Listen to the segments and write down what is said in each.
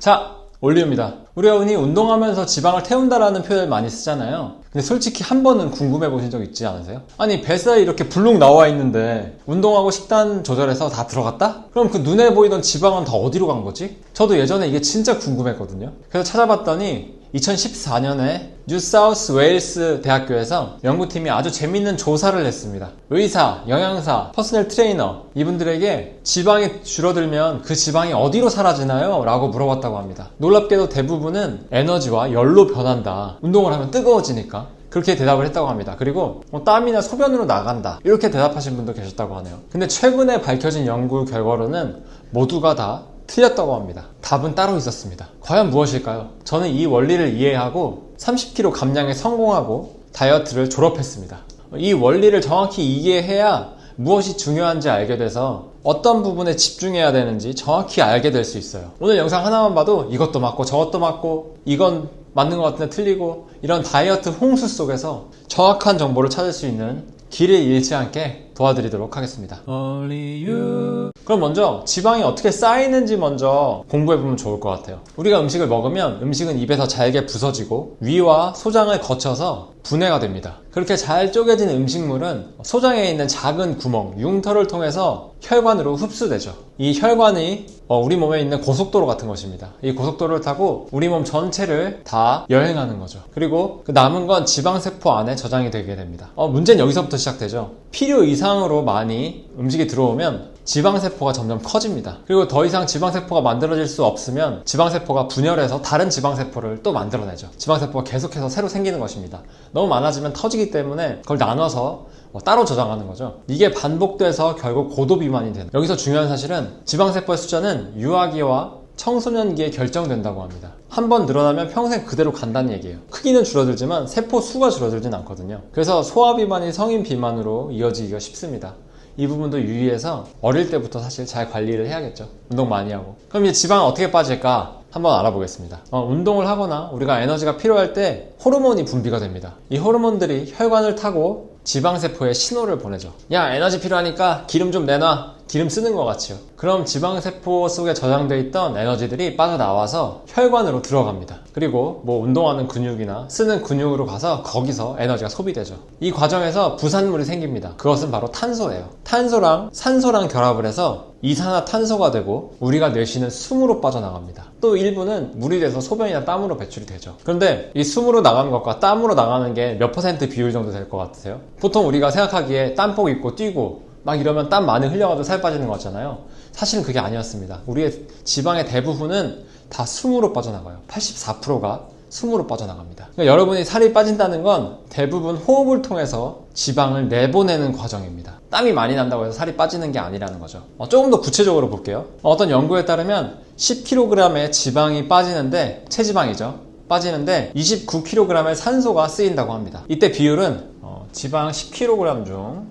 자, 올리브입니다. 우리가 흔히 운동하면서 지방을 태운다라는 표현을 많이 쓰잖아요. 근데 솔직히 한 번은 궁금해 보신 적 있지 않으세요? 아니, 뱃살이 이렇게 불룩 나와 있는데 운동하고 식단 조절해서 다 들어갔다? 그럼 그 눈에 보이던 지방은 다 어디로 간 거지? 저도 예전에 이게 진짜 궁금했거든요. 그래서 찾아봤더니 2014년에 뉴사우스 웨일스 대학교에서 연구팀이 아주 재밌는 조사를 했습니다. 의사, 영양사, 퍼스널 트레이너 이분들에게 지방이 줄어들면 그 지방이 어디로 사라지나요? 라고 물어봤다고 합니다. 놀랍게도 대부분은 에너지와 열로 변한다. 운동을 하면 뜨거워지니까. 그렇게 대답을 했다고 합니다. 그리고 땀이나 소변으로 나간다. 이렇게 대답하신 분도 계셨다고 하네요. 근데 최근에 밝혀진 연구 결과로는 모두가 다 틀렸다고 합니다. 답은 따로 있었습니다. 과연 무엇일까요? 저는 이 원리를 이해하고 30kg 감량에 성공하고 다이어트를 졸업했습니다. 이 원리를 정확히 이해해야 무엇이 중요한지 알게 돼서 어떤 부분에 집중해야 되는지 정확히 알게 될 수 있어요. 오늘 영상 하나만 봐도 이것도 맞고 저것도 맞고 이건 맞는 것 같은데 틀리고 이런 다이어트 홍수 속에서 정확한 정보를 찾을 수 있는 길을 잃지 않게 도와드리도록 하겠습니다. 그럼 먼저 지방이 어떻게 쌓이는지 먼저 공부해보면 좋을 것 같아요. 우리가 음식을 먹으면 음식은 입에서 잘게 부서지고 위와 소장을 거쳐서 분해가 됩니다. 그렇게 잘 쪼개진 음식물은 소장에 있는 작은 구멍, 융터를 통해서 혈관으로 흡수되죠. 이 혈관이 우리 몸에 있는 고속도로 같은 것입니다. 이 고속도로를 타고 우리 몸 전체를 다 여행하는 거죠. 그리고 그 남은 건 지방세포 안에 저장이 되게 됩니다. 문제는 여기서부터 시작되죠. 필요 이상으로 많이 음식이 들어오면 지방세포가 점점 커집니다. 그리고 더 이상 지방세포가 만들어질 수 없으면 지방세포가 분열해서 다른 지방세포를 또 만들어내죠. 지방세포가 계속해서 새로 생기는 것입니다. 너무 많아지면 터지기 때문에 그걸 나눠서 따로 저장하는 거죠. 이게 반복돼서 결국 고도비만이 되는. 여기서 중요한 사실은 지방세포의 숫자는 유아기와 청소년기에 결정된다고 합니다. 한번 늘어나면 평생 그대로 간다는 얘기예요. 크기는 줄어들지만 세포 수가 줄어들진 않거든요. 그래서 소아비만이 성인 비만으로 이어지기가 쉽습니다. 이 부분도 유의해서 어릴 때부터 사실 잘 관리를 해야겠죠. 운동 많이 하고. 그럼 이제 지방은 어떻게 빠질까? 한번 알아보겠습니다. 운동을 하거나 우리가 에너지가 필요할 때 호르몬이 분비가 됩니다. 이 호르몬들이 혈관을 타고 지방세포에 신호를 보내죠. 야, 에너지 필요하니까 기름 좀 내놔. 기름 쓰는 것 같이요. 그럼 지방세포 속에 저장되어 있던 에너지들이 빠져나와서 혈관으로 들어갑니다. 그리고 운동하는 근육이나 쓰는 근육으로 가서 거기서 에너지가 소비되죠. 이 과정에서 부산물이 생깁니다. 그것은 바로 탄소예요. 탄소랑 산소랑 결합을 해서 이산화탄소가 되고 우리가 내쉬는 숨으로 빠져나갑니다. 또 일부는 물이 돼서 소변이나 땀으로 배출이 되죠. 그런데 이 숨으로 나가는 것과 땀으로 나가는 게 몇 퍼센트 비율 정도 될 것 같으세요? 보통 우리가 생각하기에 땀복 입고 뛰고 막 이러면 땀 많이 흘려가지고 살 빠지는 거 같잖아요. 사실은 그게 아니었습니다. 우리의 지방의 대부분은 다 숨으로 빠져나가요. 84%가 숨으로 빠져나갑니다. 그러니까 여러분이 살이 빠진다는 건 대부분 호흡을 통해서 지방을 내보내는 과정입니다. 땀이 많이 난다고 해서 살이 빠지는 게 아니라는 거죠. 조금 더 구체적으로 볼게요. 어떤 연구에 따르면 10kg의 지방이 빠지는데, 체지방이죠. 빠지는데 29kg의 산소가 쓰인다고 합니다. 이때 비율은 지방 10kg 중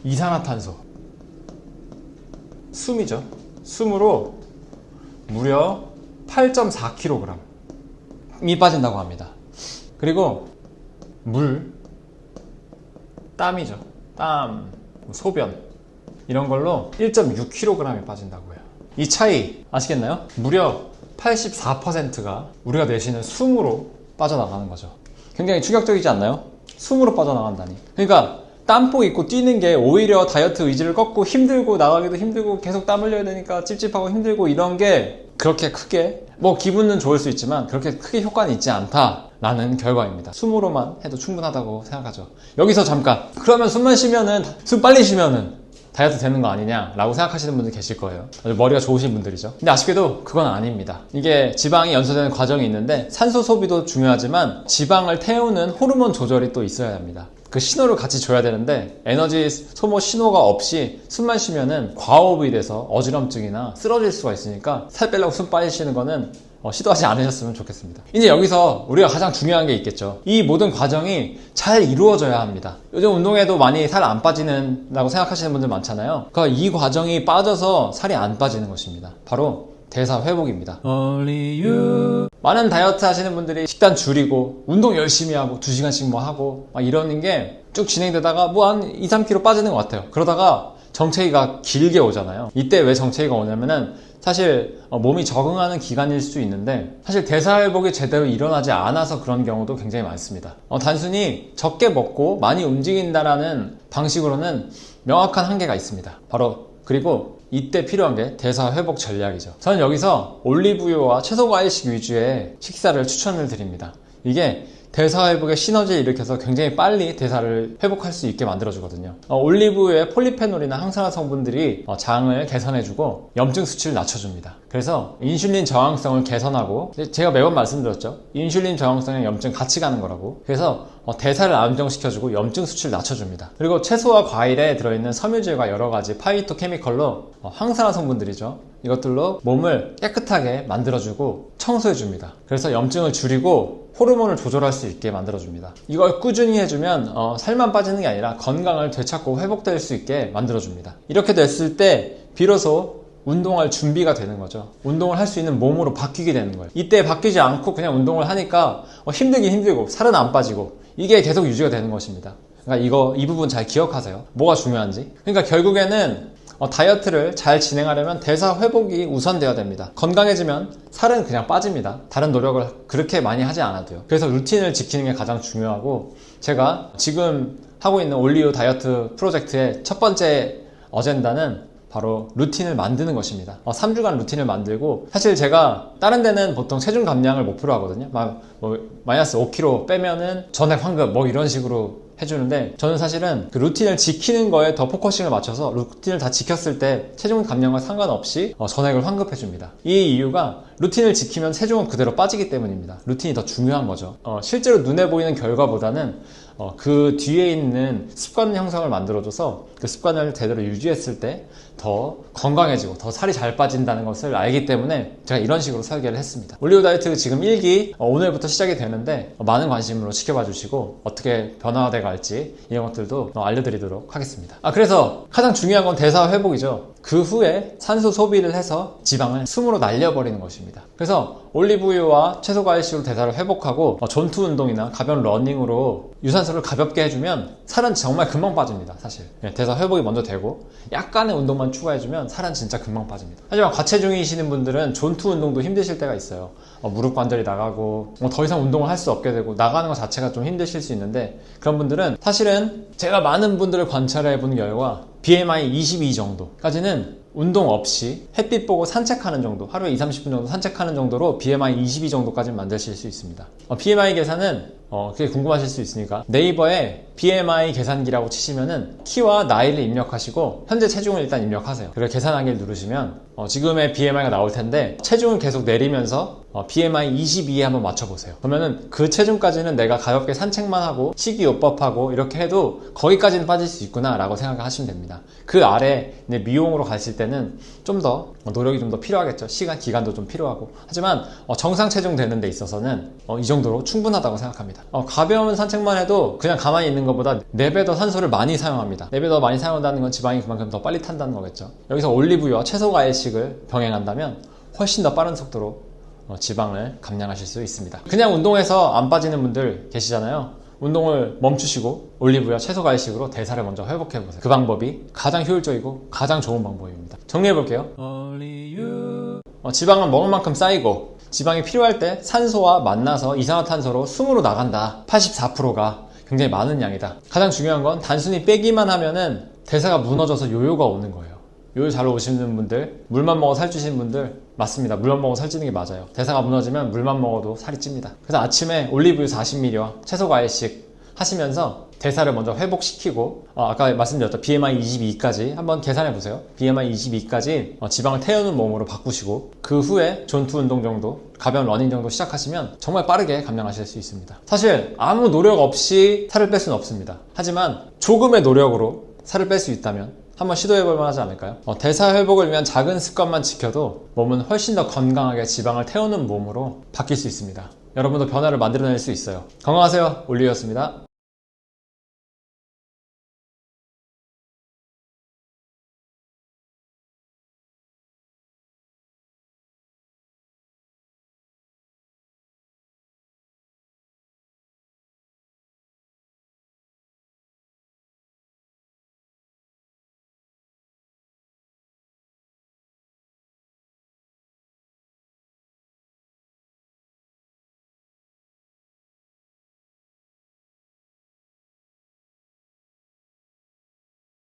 이산화탄소, 숨이죠. 숨으로 무려 8.4kg이 빠진다고 합니다. 그리고 물, 땀이죠. 땀, 소변 이런 걸로 1.6kg이 빠진다고 해요. 이 차이 아시겠나요? 무려 84%가 우리가 내쉬는 숨으로 빠져나가는 거죠. 굉장히 충격적이지 않나요? 숨으로 빠져나간다니. 그러니까 땀복 입고 뛰는 게 오히려 다이어트 의지를 꺾고 힘들고 나가기도 힘들고 계속 땀 흘려야 되니까 찝찝하고 힘들고 이런 게 그렇게 크게 기분은 좋을 수 있지만 그렇게 크게 효과는 있지 않다라는 결과입니다. 숨으로만 해도 충분하다고 생각하죠. 여기서 잠깐, 그러면 숨만 쉬면은, 숨 빨리 쉬면은 다이어트 되는 거 아니냐라고 생각하시는 분들 계실 거예요. 아주 머리가 좋으신 분들이죠. 근데 아쉽게도 그건 아닙니다. 이게 지방이 연소되는 과정이 있는데 산소 소비도 중요하지만 지방을 태우는 호르몬 조절이 또 있어야 합니다. 그 신호를 같이 줘야 되는데 에너지 소모 신호가 없이 숨만 쉬면은 과호흡이 돼서 어지럼증이나 쓰러질 수가 있으니까 살 빼려고 숨 빨리 쉬는 거는 시도하지 않으셨으면 좋겠습니다. 이제 여기서 우리가 가장 중요한 게 있겠죠. 이 모든 과정이 잘 이루어져야 합니다. 요즘 운동해도 많이 살 안 빠지는다고 생각하시는 분들 많잖아요. 그러니까 이 과정이 빠져서 살이 안 빠지는 것입니다. 바로 대사 회복입니다. 많은 다이어트 하시는 분들이 식단 줄이고 운동 열심히 하고 2시간씩 하고 막 이러는 게 쭉 진행되다가 한 2, 3kg 빠지는 것 같아요. 그러다가 정체기가 길게 오잖아요. 이때 왜 정체기가 오냐면은 사실 몸이 적응하는 기간일 수 있는데 사실 대사회복이 제대로 일어나지 않아서 그런 경우도 굉장히 많습니다. 단순히 적게 먹고 많이 움직인다라는 방식으로는 명확한 한계가 있습니다. 바로 그리고 이때 필요한 게 대사회복 전략이죠. 저는 여기서 올리브유와 채소과일식 위주의 식사를 추천을 드립니다. 이게 대사회복의 시너지를 일으켜서 굉장히 빨리 대사를 회복할 수 있게 만들어주거든요. 올리브유의 폴리페놀이나 항산화 성분들이 장을 개선해주고 염증 수치를 낮춰줍니다. 그래서 인슐린 저항성을 개선하고, 제가 매번 말씀드렸죠. 인슐린 저항성이랑 염증 같이 가는 거라고. 그래서 대사를 안정시켜주고 염증 수치를 낮춰줍니다. 그리고 채소와 과일에 들어있는 섬유질과 여러가지 파이토케미컬로 항산화 성분들이죠. 이것들로 몸을 깨끗하게 만들어주고 청소해줍니다. 그래서 염증을 줄이고 호르몬을 조절할 수 있게 만들어줍니다. 이걸 꾸준히 해주면 살만 빠지는 게 아니라 건강을 되찾고 회복될 수 있게 만들어줍니다. 이렇게 됐을 때 비로소 운동할 준비가 되는 거죠. 운동을 할 수 있는 몸으로 바뀌게 되는 거예요. 이때 바뀌지 않고 그냥 운동을 하니까 힘들긴 힘들고 살은 안 빠지고 이게 계속 유지가 되는 것입니다. 그러니까 이 부분 잘 기억하세요. 뭐가 중요한지. 그러니까 결국에는 다이어트를 잘 진행하려면 대사 회복이 우선되어야 됩니다. 건강해지면 살은 그냥 빠집니다. 다른 노력을 그렇게 많이 하지 않아도요. 그래서 루틴을 지키는 게 가장 중요하고, 제가 지금 하고 있는 올리오 다이어트 프로젝트의 첫 번째 어젠다는 바로 루틴을 만드는 것입니다. 3주간 루틴을 만들고, 사실 제가 다른 데는 보통 체중 감량을 목표로 하거든요. 마이너스 5kg 빼면은 전액 환급 이런 식으로 해주는데, 저는 사실은 그 루틴을 지키는 거에 더 포커싱을 맞춰서 루틴을 다 지켰을 때 체중 감량과 상관없이 전액을 환급해줍니다. 이 이유가 루틴을 지키면 체중은 그대로 빠지기 때문입니다. 루틴이 더 중요한 거죠. 실제로 눈에 보이는 결과보다는 그 뒤에 있는 습관 형성을 만들어줘서 그 습관을 제대로 유지했을 때 더 건강해지고 더 살이 잘 빠진다는 것을 알기 때문에 제가 이런 식으로 설계를 했습니다. 올리오 다이어트 지금 1기 오늘부터 시작이 되는데 많은 관심으로 지켜봐 주시고 어떻게 변화가 갈지 이런 것들도 알려드리도록 하겠습니다. 그래서 가장 중요한 건 대사 회복이죠. 그 후에 산소 소비를 해서 지방을 숨으로 날려버리는 것입니다. 그래서 올리브유와 채소과일식으로 대사를 회복하고 전투 운동이나 가벼운 러닝으로 유산소를 가볍게 해주면 살은 정말 금방 빠집니다. 사실 대사 회복이 먼저 되고 약간의 운동만 추가해주면 살은 진짜 금방 빠집니다. 하지만 과체중이시는 분들은 전투 운동도 힘드실 때가 있어요. 무릎 관절이 나가고 더 이상 운동을 할 수 없게 되고 나가는 것 자체가 좀 힘드실 수 있는데, 그런 분들은 사실은 제가 많은 분들을 관찰해 본 결과 BMI 22 정도까지는 운동 없이 햇빛 보고 산책하는 정도, 하루에 20-30분 정도 산책하는 정도로 BMI 22 정도까지 만드실 수 있습니다. BMI 계산은 그게 궁금하실 수 있으니까 네이버에 BMI 계산기라고 치시면은 키와 나이를 입력하시고 현재 체중을 일단 입력하세요. 그리고 계산하기를 누르시면 지금의 BMI가 나올 텐데, 체중을 계속 내리면서 BMI 22에 한번 맞춰보세요. 그러면은 그 체중까지는 내가 가볍게 산책만 하고 식이요법하고 이렇게 해도 거기까지는 빠질 수 있구나 라고 생각하시면 됩니다. 그 아래 미용으로 가실 때는 좀 더 노력이 좀 더 필요하겠죠. 시간, 기간도 좀 필요하고. 하지만 정상 체중 되는 데 있어서는 이 정도로 충분하다고 생각합니다. 가벼운 산책만 해도 그냥 가만히 있는 것보다 4배 더 산소를 많이 사용합니다. 4배 더 많이 사용한다는 건 지방이 그만큼 더 빨리 탄다는 거겠죠. 여기서 올리브유와 채소과일식을 병행한다면 훨씬 더 빠른 속도로 지방을 감량하실 수 있습니다. 그냥 운동해서 안 빠지는 분들 계시잖아요. 운동을 멈추시고 올리브유와 채소과일식으로 대사를 먼저 회복해보세요. 그 방법이 가장 효율적이고 가장 좋은 방법입니다. 정리해볼게요. 지방은 먹을 만큼 쌓이고 지방이 필요할 때 산소와 만나서 이산화탄소로 숨으로 나간다. 84%가 굉장히 많은 양이다. 가장 중요한 건 단순히 빼기만 하면은 대사가 무너져서 요요가 오는 거예요. 요요 잘 오시는 분들, 물만 먹어 살찌시는 분들, 맞습니다. 물만 먹어 살찌는 게 맞아요. 대사가 무너지면 물만 먹어도 살이 찝니다. 그래서 아침에 올리브유 40ml와 채소과일식 하시면서 대사를 먼저 회복시키고, 아까 말씀드렸던 BMI 22까지 한번 계산해보세요. BMI 22까지 지방을 태우는 몸으로 바꾸시고, 그 후에 전투 운동 정도, 가벼운 러닝 정도 시작하시면 정말 빠르게 감량하실 수 있습니다. 사실 아무 노력 없이 살을 뺄 수는 없습니다. 하지만 조금의 노력으로 살을 뺄 수 있다면 한번 시도해볼 만하지 않을까요? 대사 회복을 위한 작은 습관만 지켜도 몸은 훨씬 더 건강하게 지방을 태우는 몸으로 바뀔 수 있습니다. 여러분도 변화를 만들어낼 수 있어요. 건강하세요. 올리오였습니다.